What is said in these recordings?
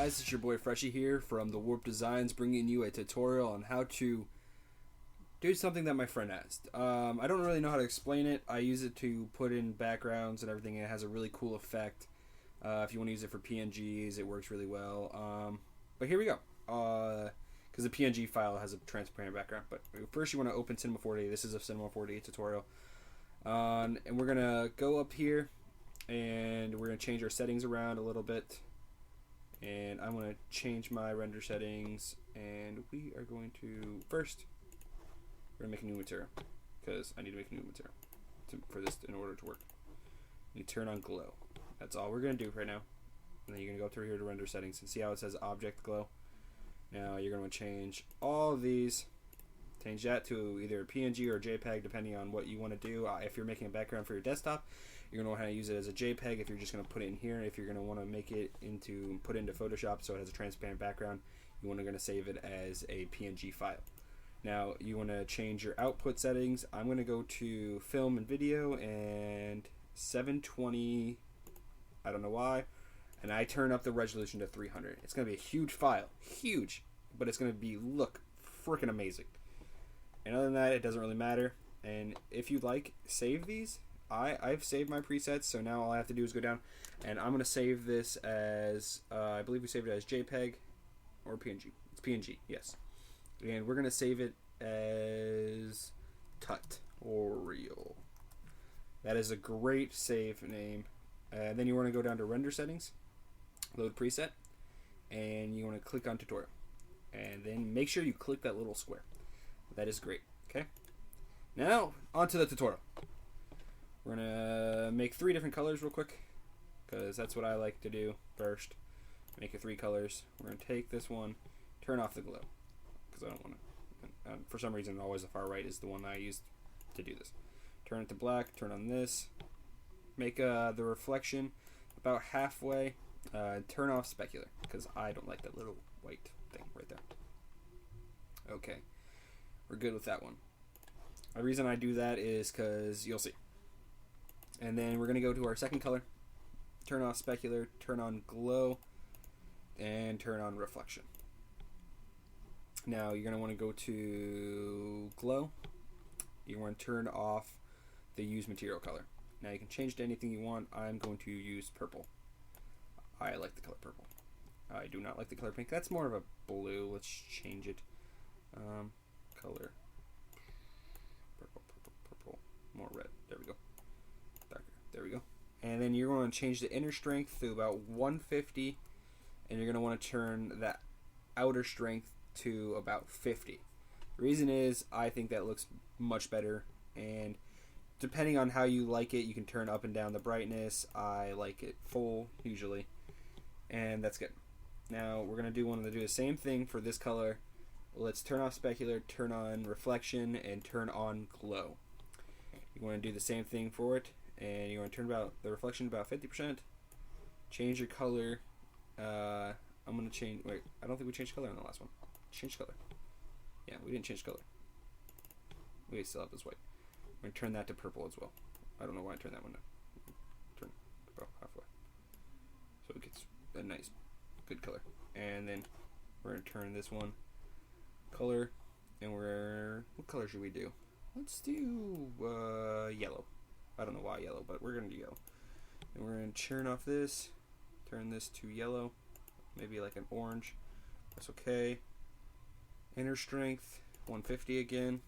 guys, it's your boy Freshy here from the Warp Designs, bringing you a tutorial on how to do something that my friend asked. I don't really know how to explain it. I use it to put in backgrounds and everything, and it has a really cool effect. If you want to use it for PNGs, it works really well. But here we go. Because the PNG file has a transparent background. But first you want to open Cinema 4D. This is a Cinema 4D tutorial. And we're going to go up here, and we're going to change our settings around a little bit. And I'm going to change my render settings, and we are going to, first, we're going to make a new material, because I need to make a new material for this in order to work. You turn on glow. That's all we're going to do right now. And then you're going to go through here to render settings and see how it says object glow. Now you're going to change all of these, change that to either a PNG or a JPEG depending on what you want to do. If you're making a background for your desktop, you're going to know how to use it as a JPEG. If you're just going to put it in here, if you're going to want to make it put into Photoshop so it has a transparent background, you want to save it as a PNG file. Now you want to change your output settings. I'm going to go to film and video and 720, I don't know why, and I turn up the resolution to 300. It's going to be a huge file, huge, but it's going to look freaking amazing. And other than that, it doesn't really matter. And if you'd like, save these. I've saved my presets, so now all I have to do is go down, and I'm going to save this as, I believe we saved it as JPEG or PNG. It's PNG, yes. And we're going to save it as tutorial. That is a great save name. Then you want to go down to render settings, load preset, and you want to click on tutorial. And then make sure you click that little square. That is great, okay? Now, onto the tutorial. We're going to make 3 different colors real quick, because that's what I like to do first. Make it 3 colors. We're going to take this one, turn off the glow, because I don't want to, for some reason always the far right is the one I use to do this. Turn it to black, turn on this, make the reflection about halfway, turn off specular, because I don't like that little white thing right there. Okay, we're good with that one. The reason I do that is because you'll see. And then we're going to go to our second color, turn off specular, turn on glow, and turn on reflection. Now you're going to want to go to glow. You want to turn off the use material color. Now you can change to anything you want. I'm going to use purple. I like the color purple. I do not like the color pink. That's more of a blue. Let's change it. Color. Purple. More red. There we go. Darker. There we go. And then you're going to change the inner strength to about 150, and you're going to want to turn that outer strength to about 50. The reason is I think that looks much better, and depending on how you like it, you can turn up and down the brightness. I like it full usually, and that's good. Now we're going to want to do the same thing for this color. Let's turn off specular, turn on reflection, and turn on glow. You want to do the same thing for it, and you want to turn the reflection about 50%. Change your color. I'm going to change. Wait, I don't think we changed color on the last one. Change color. Yeah, we didn't change color. We still have this white. We're going to turn that to purple as well. I don't know why I turned that one down. Turn about halfway. So it gets a nice, good color. And then we're going to turn this one color. And what color should we do? Let's do yellow. I don't know why yellow, but we're going to do yellow. And we're going to turn off this. Turn this to yellow. Maybe like an orange. That's okay. Inner strength, 150 again.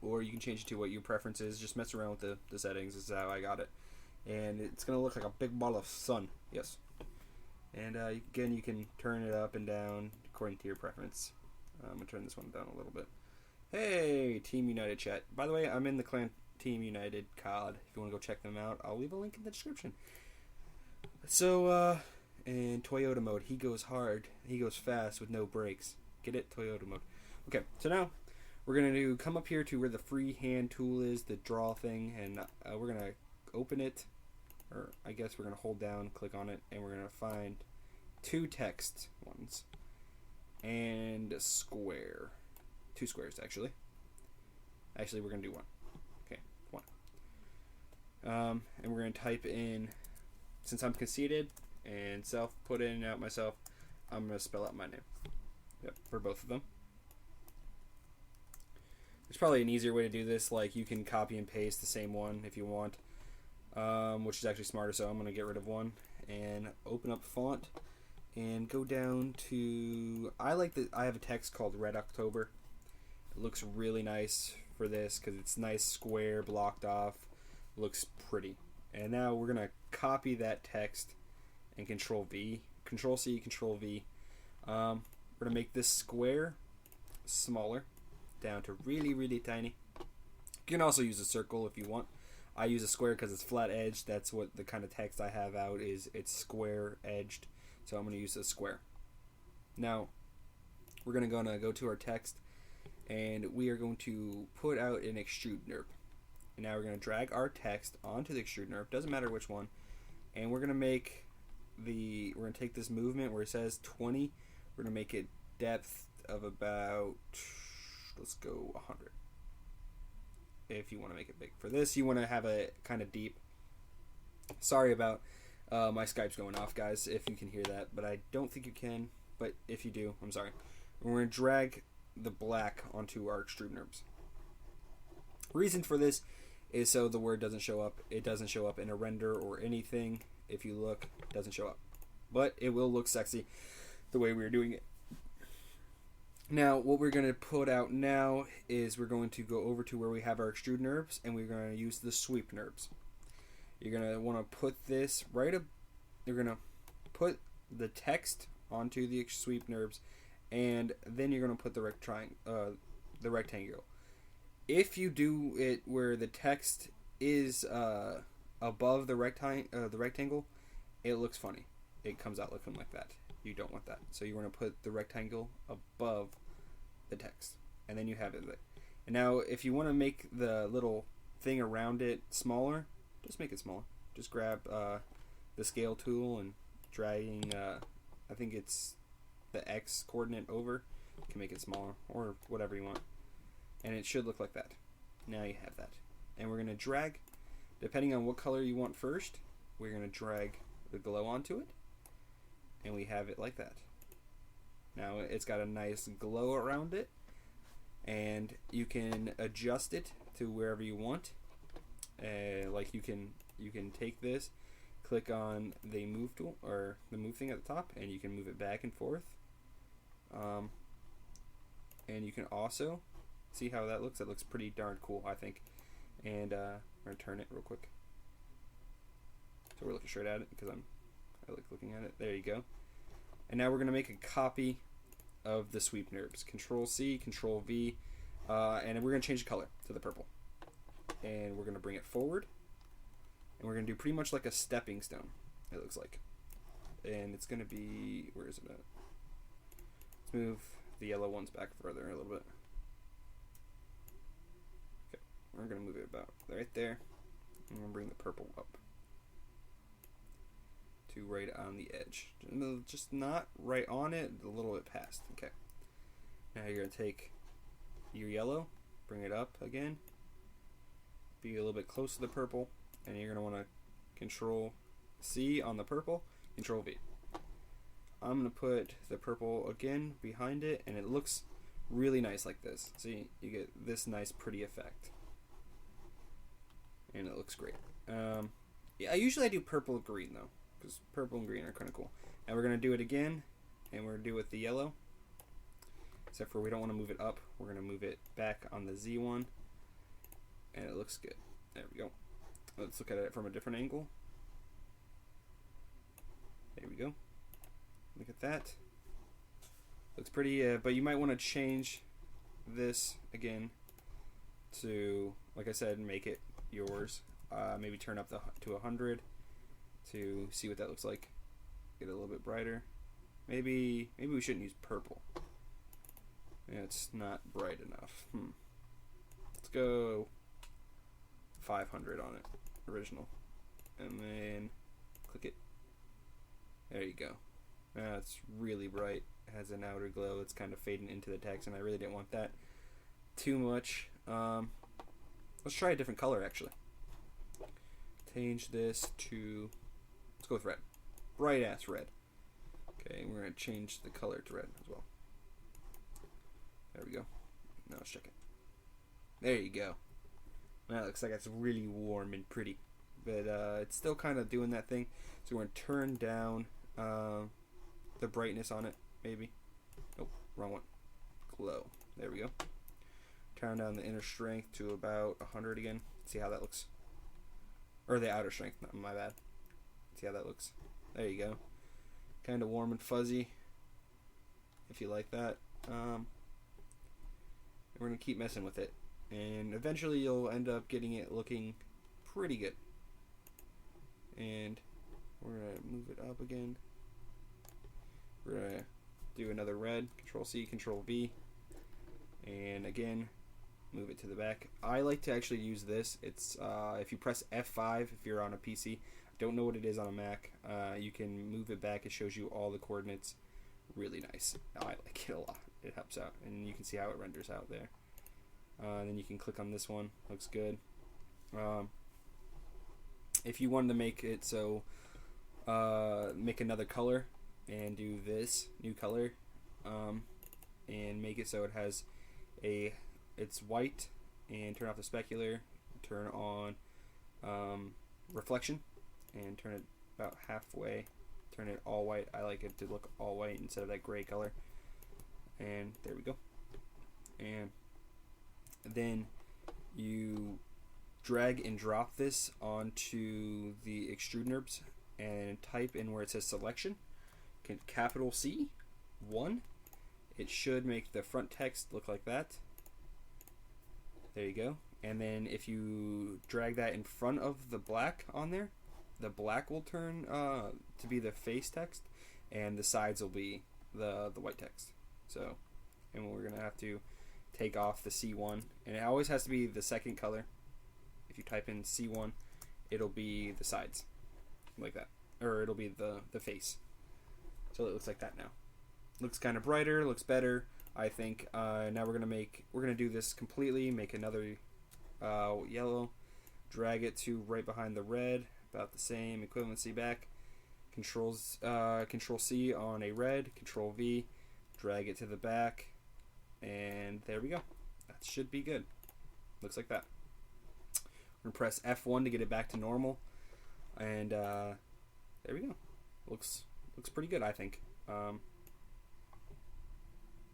Or you can change it to what your preference is. Just mess around with the settings. This is how I got it. And it's going to look like a big ball of sun. Yes. And again, you can turn it up and down according to your preference. I'm going to turn this one down a little bit. Hey, Team United chat. By the way, I'm in the clan Team United COD. If you want to go check them out, I'll leave a link in the description. So, in Toyota mode, he goes hard. He goes fast with no brakes. Get it? Toyota mode. Okay, so now we're going to come up here to where the freehand tool is, the draw thing, and we're going to open it, or I guess we're going to hold down, click on it, and we're going to find 2 text ones and a square. 2 squares, actually. Actually, we're going to do 1. Okay, 1. And we're going to type in, since I'm conceited, and self, put in and out myself. I'm going to spell out my name. Yep, for both of them. There's probably an easier way to do this, like you can copy and paste the same one if you want, which is actually smarter, so I'm going to get rid of one and open up font and go down to, I have a text called Red October. It looks really nice for this because it's nice, square, blocked off, looks pretty. And now we're going to copy that text and Control V, Control C, Control V. We're going to make this square smaller, down to really, really tiny. You can also use a circle if you want. I use a square because it's flat edged. That's what the kind of text I have out is. It's square edged, so I'm going to use a square. Now we're going to go to our text, and we are going to put out an extrude NURB. And now we're going to drag our text onto the extrude NURB. Doesn't matter which one. And we're going to take this movement where it says 20. We're going to make it depth of about, let's go 100. If you want to make it big. For this, you want to have a kind of deep. Sorry about my Skype's going off, guys, if you can hear that. But I don't think you can. But if you do, I'm sorry. And we're going to drag the black onto our extrude NURBs. Reason for this is so the word doesn't show up. It doesn't show up in a render or anything. If you look, it doesn't show up. But it will look sexy the way we're doing it. Now, what we're going to put out now is we're going to go over to where we have our extrude NURBs, and we're going to use the sweep NURBs. You're going to want to put this right up. You're going to put the text onto the sweep NURBs, and then you're going to put the rectangle. If you do it where the text is above the rectangle, it looks funny. It comes out looking like that. You don't want that. So you want to put the rectangle above the text. And then you have it there. And now if you want to make the little thing around it smaller, just make it smaller. Just grab the scale tool and dragging, I think it's the X coordinate over. You can make it smaller or whatever you want. And it should look like that. Now you have that. And we're going to drag, depending on what color you want first, we're going to drag the glow onto it. And we have it like that. Now it's got a nice glow around it, and you can adjust it to wherever you want. Like you can take this, click on the move tool or the move thing at the top, and you can move it back and forth. And you can also see how that looks. That looks pretty darn cool, I think. And I'm gonna turn it real quick, so we're looking straight at it because I like looking at it. There you go. And now we're going to make a copy of the sweep NURBs. Control C, Control V, and we're going to change the color to the purple. And we're going to bring it forward. And we're going to do pretty much like a stepping stone, it looks like. And it's going to be, where is it at? Let's move the yellow ones back further a little bit. Okay, we're going to move it about right there. And we're going to bring the purple up to right on the edge. Just not right on it, a little bit past. Okay. Now you're going to take your yellow, bring it up again, be a little bit close to the purple, and you're going to want to Control C on the purple, Control V. I'm going to put the purple again behind it, and it looks really nice like this. See, you get this nice pretty effect. And it looks great. Yeah, I usually do purple and green though, because purple and green are kind of cool. And we're going to do it again, and we're going to do it with the yellow. Except for we don't want to move it up. We're going to move it back on the Z one. And it looks good. There we go. Let's look at it from a different angle. There we go. Look at that. Looks pretty, but you might want to change this again to, like I said, make it yours. Maybe turn up to 100 to see what that looks like. Get it a little bit brighter. Maybe we shouldn't use purple. Yeah, it's not bright enough. Let's go 500 on it, original, and then click it. There you go. It's really bright. It has an outer glow. It's kind of fading into the text, and I really didn't want that too much. Let's try a different color actually. Change this to, let's go with red. bright ass red. Okay, we're gonna change the color to red as well. There we go. Now let's check it. There you go. Now it looks like it's really warm and pretty, but it's still kind of doing that thing. So we're gonna turn down the brightness on it, maybe. Oh, wrong one. Glow. There we go. Turn down the inner strength to about 100 again. See how that looks. Or the outer strength, my bad. See how that looks. There you go. Kind of warm and fuzzy, if you like that. We're going to keep messing with it. And eventually you'll end up getting it looking pretty good. And we're going to move it up again. We're going to do another red. Control C, Control V. And again, move it to the back. I like to actually use this. It's if you press F5 if you're on a PC. I don't know what it is on a Mac. You can move it back. It shows you all the coordinates. Really nice. I like it a lot. It helps out, and you can see how it renders out there. And then you can click on this one. Looks good. If you wanted to make it so, make another color and do this new color, and make it so it has it's white, and turn off the specular, turn on reflection, and turn it about halfway, turn it all white. I like it to look all white instead of that gray color. And there we go. And then you drag and drop this onto the extrude NURBS and type in where it says selection, capital C 1. It should make the front text look like that. There you go. And then if you drag that in front of the black on there, the black will turn to be the face text, and the sides will be the white text. So, and we're gonna have to take off the C1, and it always has to be the second color. If you type in C1, it'll be the sides, like that, or it'll be the face. So it looks like that now. Looks kind of brighter, looks better, I think. Now we're gonna do this completely. Make another yellow, drag it to right behind the red, about the same equivalency back. Control C on a red, Control V, drag it to the back, and there we go. That should be good. Looks like that. We're gonna press F1 to get it back to normal, and there we go. Looks pretty good, I think.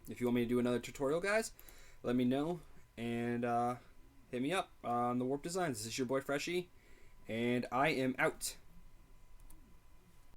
If you want me to do another tutorial, guys, let me know, and hit me up on the Warp Designs. This is your boy Freshy, and I am out.